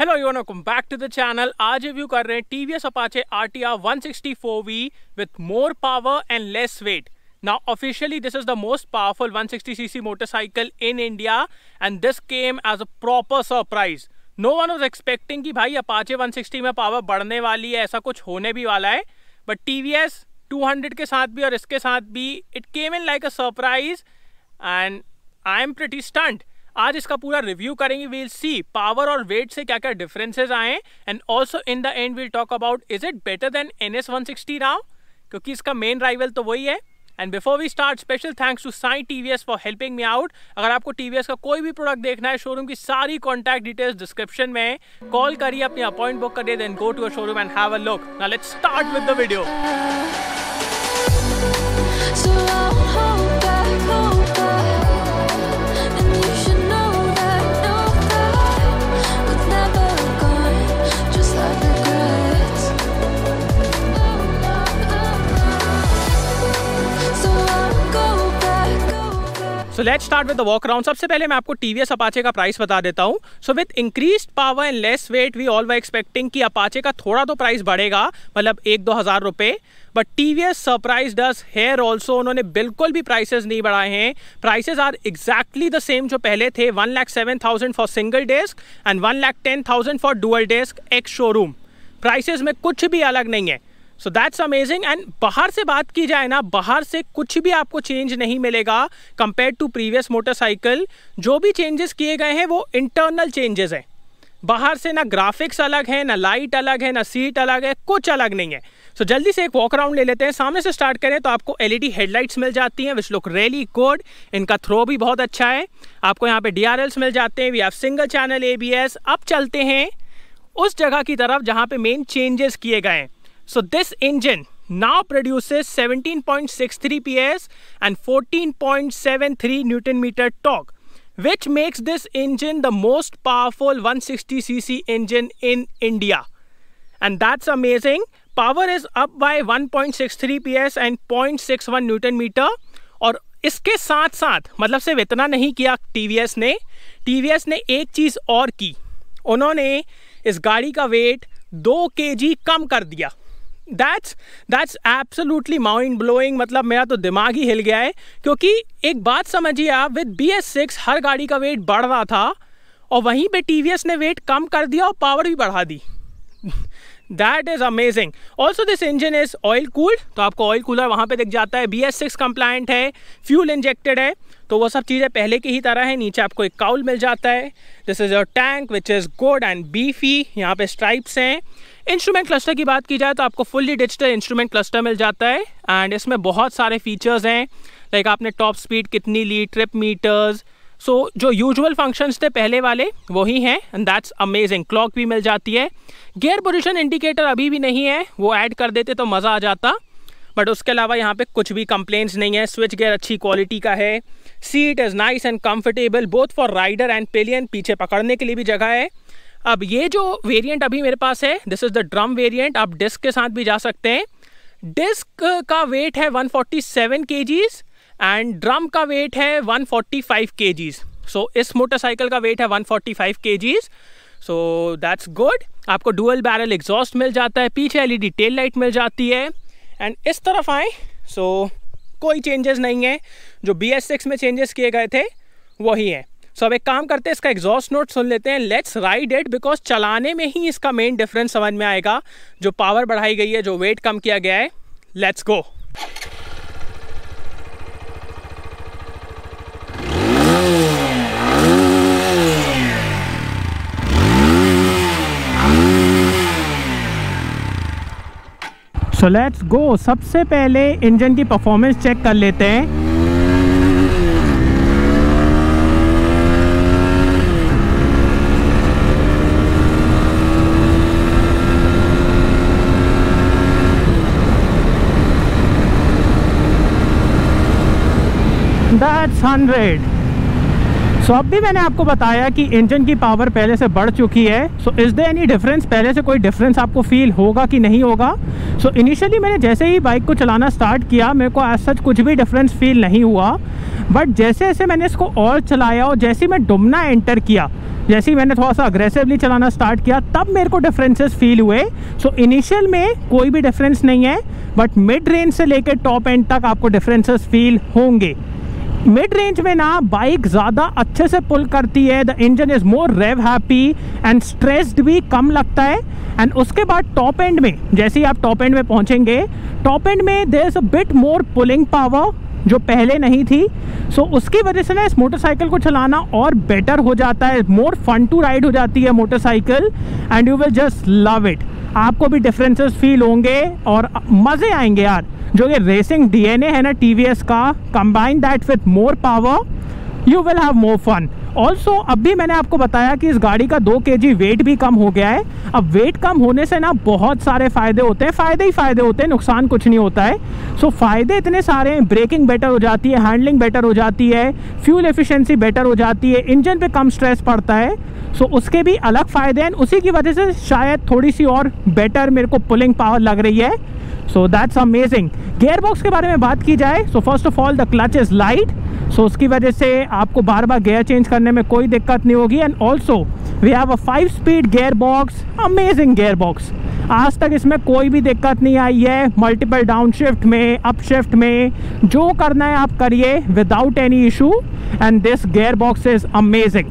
Hello everyone, welcome back to the channel. आज review कर रहे हैं TVS Apache RTR 164V with more power and less weight. Now officially this is the most powerful 160cc motorcycle in India and this came as a proper surprise. No one was expecting कि भाई Apache 160 में power बढ़ने वाली है, ऐसा कुछ होने भी वाला है, बट TVS 200 के साथ भी और इसके साथ भी it came in like a surprise and I am pretty stunned. आज इसका पूरा रिव्यू करेंगे। वील सी पावर और वेट से क्या क्या डिफरेंसेस आए and also in the end we'll talk about is it better than NS 160 now, क्योंकि इसका मेन राइवल तो वही है। And before we start, special thanks to Sai TVS for helping me out. अगर आपको TVS का कोई भी प्रोडक्ट देखना है, शोरूम की सारी कॉन्टैक्ट डिटेल्स डिस्क्रिप्शन में, कॉल करिए, अपनी अपॉइंट बुक करिए, then go to a showroom and have a look. Now let's start with the video. So let's start with the walk around. सबसे पहले मैं आपको TVS अपाचे का प्राइस बता देता हूँ। So with increased power and less weight, we all were expecting कि Apache का थोड़ा तो प्राइस बढ़ेगा, मतलब 1-2 हज़ार रुपये। But TVS surprised us here also. उन्होंने बिल्कुल भी प्राइसेस नहीं बढ़ाए हैं। Prices are exactly the same जो पहले थे, 1,07,000 for single disc and 1,10,000 for dual disc ex showroom. Prices में कुछ भी अलग नहीं है। So that's amazing. एंड बाहर से बात की जाए ना, बाहर से कुछ भी आपको चेंज नहीं मिलेगा कंपेयर टू प्रीवियस मोटरसाइकिल। जो भी चेंजेस किए गए हैं वो इंटरनल चेंजेस हैं। बाहर से ना ग्राफिक्स अलग है, ना लाइट अलग है, ना सीट अलग है, कुछ अलग नहीं है। सो जल्दी से एक वॉक अराउंड ले लेते हैं। सामने से स्टार्ट करें तो आपको LED हेडलाइट्स मिल जाती हैं विच लुक रियली गुड। इनका थ्रो भी बहुत अच्छा है। आपको यहाँ पे DRLs मिल जाते हैं। We have single channel ABS। अब चलते हैं उस जगह की तरफ जहाँ पे मेन चेंजेस किए गए हैं। So this engine now produces 17.63 PS and 14.73 Newton meter torque, which makes this engine the most powerful 160cc engine in India. And that's amazing. Power is up by 1.63 PS and 0.61 Newton meter. और इसके साथ साथ मतलब सिर्फ इतना नहीं किया TVS ने एक चीज़ और की। उन्होंने इस गाड़ी का वेट 2 kg कम कर दिया। That's absolutely mind blowing। मतलब मेरा तो दिमाग ही हिल गया है, क्योंकि एक बात समझिए आप, विद BS6 हर गाड़ी का वेट बढ़ रहा था और वहीं पे TVS ने वेट कम कर दिया और पावर भी बढ़ा दी। That is amazing. Also this engine is oil cooled, तो आपको ऑयल कूलर वहाँ पे दिख जाता है। BS6 कंप्लायंट है, फ्यूल इंजेक्टेड है, तो वो सब चीज़ें पहले की ही तरह है। नीचे आपको एक काउल मिल जाता है। This is your tank which is good and beefy. यहाँ पे स्ट्राइप्स हैं। इंस्ट्रूमेंट क्लस्टर की बात की जाए तो आपको फुल्ली डिजिटल इंस्ट्रूमेंट क्लस्टर मिल जाता है एंड इसमें बहुत सारे फीचर्स हैं, लाइक आपने टॉप स्पीड कितनी ली, ट्रिप मीटर्स। सो जो यूजुअल फंक्शंस थे पहले वाले वही हैं एंड दैट्स अमेजिंग। क्लॉक भी मिल जाती है। गियर पोजीशन इंडिकेटर अभी भी नहीं है, वो ऐड कर देते तो मज़ा आ जाता, बट उसके अलावा यहाँ पे कुछ भी कंप्लेंट्स नहीं है। स्विच गियर अच्छी क्वालिटी का है। Seat is nice and comfortable both for rider and pillion. पीछे पकड़ने के लिए भी जगह है। अब ये जो वेरिएंट अभी मेरे पास है, this is the drum variant. आप डिस्क के साथ भी जा सकते हैं। डिस्क का वेट है 147 kgs एंड ड्रम का वेट है 145 kgs। सो इस मोटरसाइकिल का वेट है 145 kgs। So that's good. आपको डुअल बैरल एग्जॉस्ट मिल जाता है। पीछे LED टेल लाइट मिल जाती है एंड इस तरफ आए सो कोई चेंजेस नहीं है। जो BS6 में चेंजेस किए गए थे वही है। सो अब एक काम करते हैं, इसका एग्जॉस्ट नोट सुन लेते हैं। लेट्स राइड इट, बिकॉज चलाने में ही इसका मेन डिफरेंस समझ में आएगा। जो पावर बढ़ाई गई है, जो वेट कम किया गया है। Let's go. So let's go. सबसे पहले इंजन की परफॉर्मेंस चेक कर लेते हैं। That's 100. सो अब भी मैंने आपको बताया कि इंजन की पावर पहले से बढ़ चुकी है। So is there any difference, पहले से कोई डिफरेंस आपको फील होगा कि नहीं होगा? सो इनिशियली मैंने जैसे ही बाइक को चलाना स्टार्ट किया मेरे को एज सच कुछ भी डिफरेंस फील नहीं हुआ, बट जैसे जैसे मैंने इसको और चलाया और जैसे ही मैं डुमना एंटर किया, जैसे ही मैंने थोड़ा सा अग्रेसिवली चलाना स्टार्ट किया, तब मेरे को डिफरेंसेस फील हुए। सो इनिशियल में कोई भी डिफरेंस नहीं है, बट मिड रेंज से लेकर टॉप एंड तक आपको डिफरेंसेस फील होंगे। मिड रेंज में ना बाइक ज़्यादा अच्छे से पुल करती है, the engine is more rev happy and stressed भी कम लगता है। एंड उसके बाद टॉप एंड में, जैसे ही आप टॉप एंड में पहुंचेंगे, टॉप एंड में there is a bit more pulling power जो पहले नहीं थी। सो उसकी वजह से ना इस मोटरसाइकिल को चलाना और बेटर हो जाता है, मोर फन टू राइड हो जाती है motorcycle, and you will just love it. आपको भी डिफरेंसेस फील होंगे और मज़े आएंगे यार। जो ये रेसिंग डीएनए है ना टीवीएस का, combine that with more power, you will have more fun. Also अब भी मैंने आपको बताया कि इस गाड़ी का 2 kg वेट भी कम हो गया है। अब वेट कम होने से ना बहुत सारे फ़ायदे होते हैं, फ़ायदे ही फ़ायदे होते हैं, नुकसान कुछ नहीं होता है। सो फ़ायदे इतने सारे हैं, ब्रेकिंग बेटर हो जाती है, हैंडलिंग बेटर हो जाती है, फ्यूल एफिशिएंसी बेटर हो जाती है, इंजन पे कम स्ट्रेस पड़ता है। सो उसके भी अलग फ़ायदे हैं, उसी की वजह से शायद थोड़ी सी और बेटर मेरे को पुलिंग पावर लग रही है। So that's amazing. Gear box के बारे में बात की जाए, so first of all the clutch is light, so उसकी वजह से आपको बार बार गियर चेंज करने में कोई दिक्कत नहीं होगी। And also we have a 5-speed gear box, amazing gear box. आज तक इसमें कोई भी दिक्कत नहीं आई है। मल्टीपल डाउन शिफ्ट में, अप शिफ्ट में, जो करना है आप करिए without any issue. And this gear box is amazing,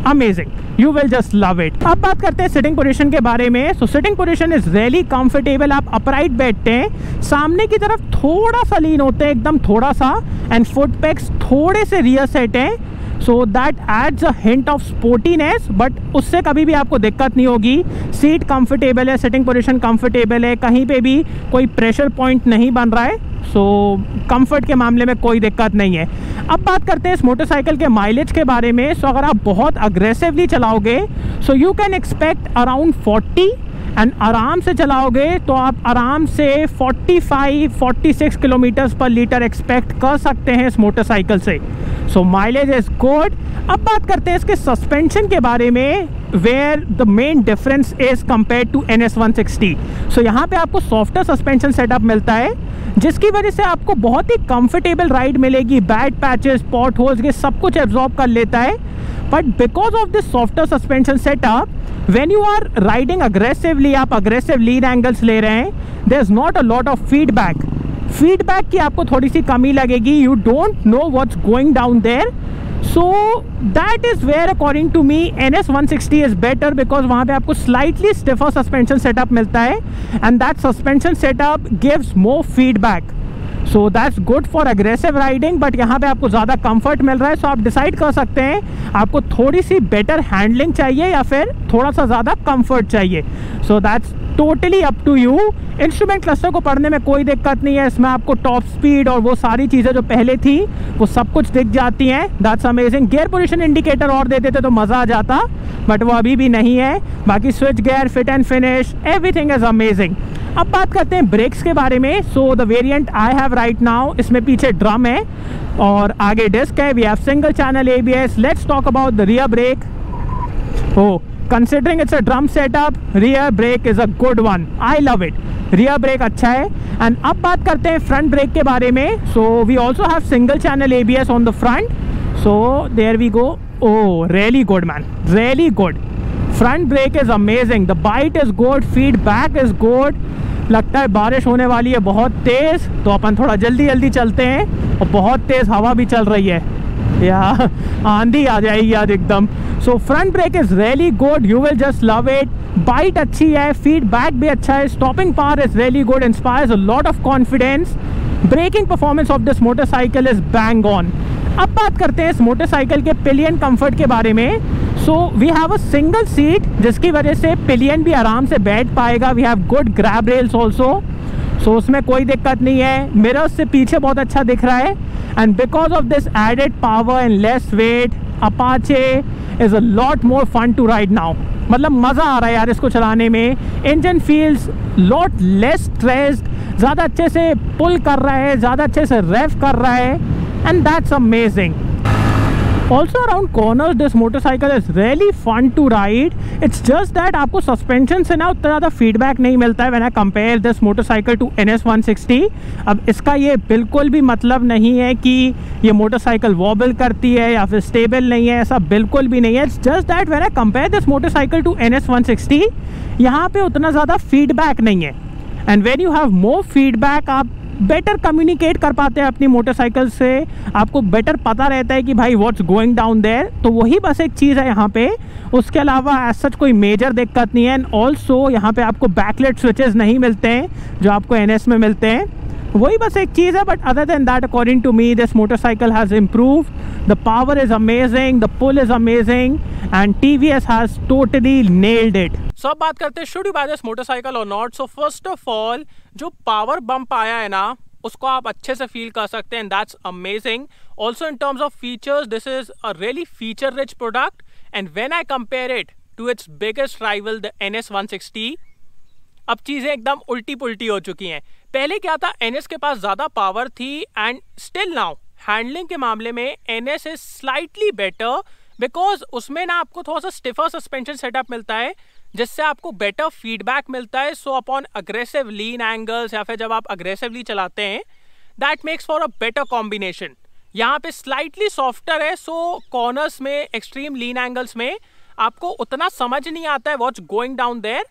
amazing, you will just love it. अब बात करते हैं सिटिंग पोजीशन के बारे में। So sitting position is really comfortable. आप अपराइट बैठते हैं, सामने की तरफ थोड़ा सा लीन होते हैं, एकदम थोड़ा सा, एंड फुट पैक्स थोड़े से रियर सेट हैं। So that adds a hint of sportiness, but उससे कभी भी आपको दिक्कत नहीं होगी। सीट कंफर्टेबल है, सिटिंग पोजीशन कंफर्टेबल है, कहीं पे भी कोई प्रेशर पॉइंट नहीं बन रहा है। सो कंफर्ट के मामले में कोई दिक्कत नहीं है। अब बात करते हैं इस मोटरसाइकिल के माइलेज के बारे में। सो अगर आप बहुत अग्रेसिवली चलाओगे, so you can expect around 40, and आराम से चलाओगे तो आप आराम से 45-46 किलोमीटर्स पर लीटर एक्सपेक्ट कर सकते हैं इस मोटरसाइकिल से। So mileage is good. अब बात करते हैं इसके सस्पेंशन के बारे में, where the main difference is compare to NS160। सो यहाँ पे आपको सॉफ्टर सस्पेंशन सेटअप मिलता है, जिसकी वजह से आपको बहुत ही कंफर्टेबल राइड मिलेगी। बैड पैचेस, पॉट होल्स, ये सब कुछ एब्जॉर्ब कर लेता है। But because of this softer suspension setup, when you are riding aggressively, आप अग्रेसिव लीड एंगल्स ले रहे हैं, there is not a lot of feedback की आपको थोड़ी सी कमी लगेगी। You don't know what's going down there. So that is where according to me NS160 is better, because वहाँ पे आपको स्लाइटली स्टिफर सस्पेंशन सेटअप मिलता है, and that suspension setup gives more feedback. So that's good for aggressive riding, but यहाँ पे आपको ज़्यादा comfort मिल रहा है। सो आप डिसाइड कर सकते हैं आपको थोड़ी सी बेटर हैंडलिंग चाहिए या फिर थोड़ा सा ज़्यादा कंफर्ट चाहिए। So that's totally up to you. Instrument cluster को पढ़ने में कोई दिक्कत नहीं है, इसमें आपको टॉप स्पीड और वो सारी चीज़ें जो पहले थी वो सब कुछ दिख जाती हैं। That's amazing. Gear position indicator और दे देते तो मज़ा आ जाता, बट वो अभी भी नहीं है। बाकी switch gear, fit and finish, everything is amazing. अब बात करते हैं ब्रेक्स के बारे में। So the variant I have right now, इसमें पीछे ड्रम है और आगे डिस्क है। We have single channel ABS। Let's talk about the rear brake. Oh, considering it's a drum setup, rear brake is a good one. I love it. Rear brake अच्छा है। And अब बात करते हैं फ्रंट ब्रेक के बारे में। So we also have single channel ABS on the front. So there we go. Oh really good man, really good. Front brake is amazing, the bite is good, feedback is good. लगता है बारिश होने वाली है बहुत तेज़, तो अपन थोड़ा जल्दी जल्दी चलते हैं। और बहुत तेज़ हवा भी चल रही है, या आंधी आ जाएगी यार एकदम। So front brake is really good, you will just love it. Bite अच्छी है, फीडबैक भी अच्छा है, stopping power is really good, inspires a lot of confidence. Braking performance of this motorcycle is bang on. अब बात करते हैं इस मोटरसाइकिल के पिलियन कंफर्ट के बारे में। So we have a single seat, जिसकी वजह से पिलियन भी आराम से बैठ पाएगा। We have good grab rails also, so उसमें कोई दिक्कत नहीं है। मिरर्स से पीछे बहुत अच्छा दिख रहा है। And because of this added power and less weight, Apache is a lot more fun to ride now. मतलब मज़ा आ रहा है यार इसको चलाने में। Engine feels lot less stressed, ज़्यादा अच्छे से पुल कर रहा है, ज़्यादा अच्छे से रेव कर रहा है, and that's amazing. Also around corners this motorcycle is really fun to ride. It's just that आपको सस्पेंशन से ना उतना ज़्यादा फीडबैक नहीं मिलता है when I compare this motorcycle to NS 160. अब इसका ये बिल्कुल भी मतलब नहीं है कि ये मोटरसाइकिल वॉबल करती है या फिर स्टेबल नहीं है, ऐसा बिल्कुल भी नहीं है. It's just that when I compare this motorcycle to NS 160, यहाँ पे उतना ज़्यादा फीडबैक नहीं है. And when you have more feedback आप बेटर कम्युनिकेट कर पाते हैं अपनी मोटरसाइकिल से, आपको बेटर पता रहता है कि भाई व्हाट्स गोइंग डाउन देयर. तो वही बस एक चीज़ है यहाँ पे, उसके अलावा एज सच कोई मेजर दिक्कत नहीं है. एंड ऑल्सो यहाँ पे आपको बैकलेट स्विचेस नहीं मिलते हैं जो आपको NS में मिलते हैं, वही बस एक चीज़ है. But other than that according to me this motorcycle has improved. The power is amazing, the pull is amazing and TVS has totally nailed it. So अब बात करते हैं should you buy this motorcycle और not. So first of all जो power bump आया है ना उसको आप अच्छे से फील कर सकते हैं, and that's amazing. Also in terms of features this is a really feature rich product, and when I compare it to its biggest rival the NS 160, अब चीज़ें एकदम उल्टी पुल्टी हो चुकी हैं. पहले क्या था, NS के पास ज़्यादा पावर थी एंड स्टिल नाउ हैंडलिंग के मामले में NS is slightly better because उसमें ना आपको थोड़ा सा स्टिफर सस्पेंशन सेटअप मिलता है जिससे आपको बेटर फीडबैक मिलता है. सो अपॉन अग्रेसिव लीन एंगल्स या फिर जब आप अग्रेसिवली चलाते हैं that makes for a better combination. यहाँ पे स्लाइटली सॉफ्टर है, सो कॉर्नर्स में एक्सट्रीम लीन एंगल्स में आपको उतना समझ नहीं आता है व्हाट्स गोइंग डाउन देयर.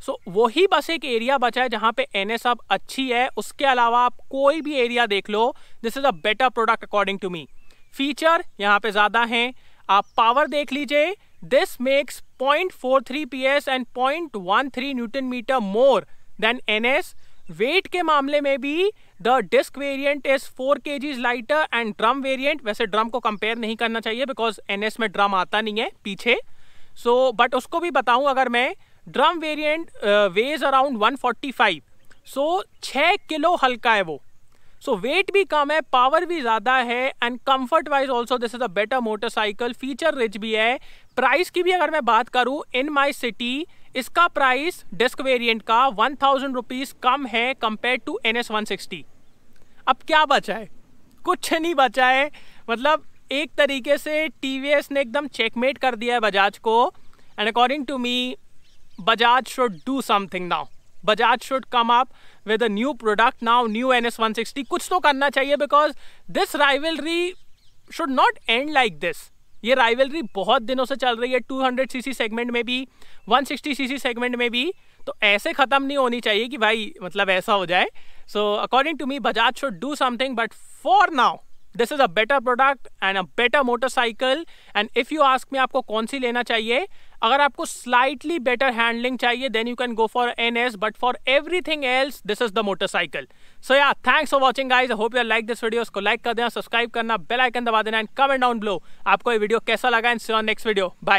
सो वही बस एक एरिया बचा है जहाँ पे NS अब अच्छी है. उसके अलावा आप कोई भी एरिया देख लो, this is a better product according to me. Feature यहाँ पे ज़्यादा हैं. आप पावर देख लीजिए, this makes 0.43 PS and 0.13 newton metre more than NS. Weight के मामले में भी the disc variant is 4 kgs lighter and drum variant, वैसे ड्रम को कंपेयर नहीं करना चाहिए बिकॉज NS में ड्रम आता नहीं है पीछे. सो बट उसको भी बताऊं अगर मैं, ड्रम वेरिएंट वेज अराउंड 145, सो 6 किलो हल्का है वो. सो वेट भी कम है, पावर भी ज़्यादा है and comfort wise also this is a better motorcycle. Feature rich भी है. प्राइस की भी अगर मैं बात करूँ इन माई सिटी, इसका प्राइस डिस्क वेरिएंट का 1000 रुपीज़ कम है कंपेयर टू NS 160. अब क्या बचा है? कुछ नहीं बचा है. मतलब एक तरीके से TVS ने एकदम चेकमेट कर दिया है बजाज को. And according to me Bajaj should do something now. Bajaj should come up with a new product now, new NS 160. कुछ तो करना चाहिए because this rivalry should not end like this. ये rivalry बहुत दिनों से चल रही है 200cc सेगमेंट में भी, 160cc सेगमेंट में भी. तो ऐसे ख़त्म नहीं होनी चाहिए कि भाई मतलब ऐसा हो जाए. So according to me Bajaj should do something, but for now this is a better product and a better motorcycle. And if you ask me आपको कौन सी लेना चाहिए, अगर आपको स्लाइटली बेटर हैंडलिंग चाहिए then you can go for NS, but for everything else this is the motorcycle. So yeah thanks for watching guys. I hope you like this video. उसको like कर देना, सब्सक्राइब करना, bell icon दबा देना and comment down below आपको ये video कैसा लगा. And see you on next video. Bye.